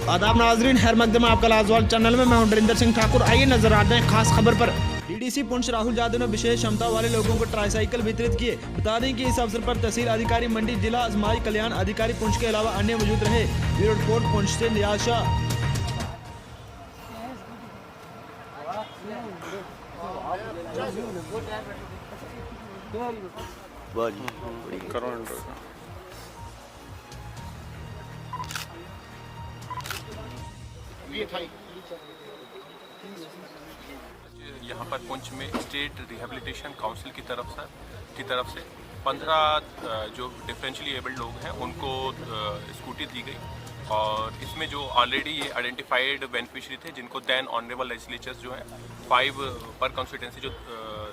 आदाब नाजरीन, हर मकदम आपका लाजवाल चैनल में मैं हूं नरिंदर सिंह ठाकुर। आइए नजर आते हैं खास खबर पर। डीडीसी पुंछ राहुल यादव ने विशेष क्षमता वाले लोगों को ट्राईसाइकिल वितरित किए। बता दें कि इस अवसर पर तहसील अधिकारी मंडी, जिला समाज कल्याण अधिकारी पुंछ के अलावा अन्य मौजूद रहे। ब्यूरो रिपोर्ट पुंछ से नियाज शाह। यहाँ पर पुंछ में स्टेट रिहेबिलिटेशन काउंसिल की तरफ से 15 जो डिफरेंशियली एबल्ड लोग हैं उनको स्कूटी दी गई। और इसमें जो ऑलरेडी ये आइडेंटिफाइड बेनिफिशियरी थे, जिनको दैन ऑनरेबल लेजिस्लेचर्स जो हैं 5 पर कॉन्स्टिट्यूंसी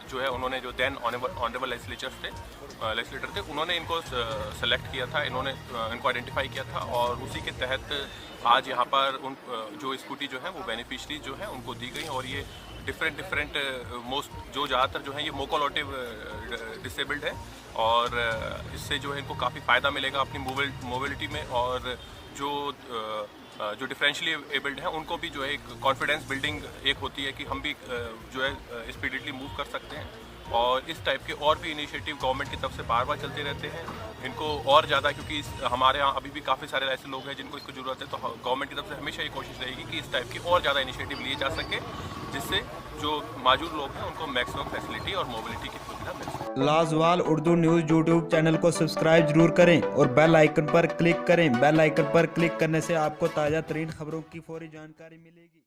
जो है उन्होंने जो दैन ऑनरेबल लेजिस्लेटर थे उन्होंने इनको सेलेक्ट किया था, इनको आइडेंटिफाई किया था। और उसी के तहत आज यहाँ पर उन जो स्कूटी जो है वो बेनिफिशरी जो है उनको दी गई। और ये डिफरेंट मोस्ट जो ज़्यादातर जो है ये मोकोलोटिव डिसेबल्ड है और इससे जो है इनको काफ़ी फ़ायदा मिलेगा अपनी मोबिलिटी में। और जो डिफरेंशियली एबल्ड हैं उनको भी जो है एक कॉन्फिडेंस बिल्डिंग एक होती है कि हम भी जो है स्पीडिटली मूव कर सकते हैं। और इस टाइप के और भी इनिशिएटिव गवर्नमेंट की तरफ से बार बार चलते रहते हैं। इनको और ज़्यादा, क्योंकि हमारे यहाँ अभी भी काफ़ी सारे ऐसे लोग हैं जिनको इसको ज़रूरत है, तो गवर्नमेंट की तरफ से हमेशा ये कोशिश रहेगी कि इस टाइप की और ज़्यादा इनिशिएटिव लिए जा सके, जिससे जो मौजूद लोग हैं उनको मैक्सिमम फैसिलिटी और मोबिलिटी की सुविधा मिल सके। लाजवाल उर्दू न्यूज़ यूट्यूब चैनल को सब्सक्राइब जरूर करें और बेल आइकन पर क्लिक करें। बेल आइकन पर क्लिक करने से आपको ताज़ा तरीन खबरों की फौरी जानकारी मिलेगी।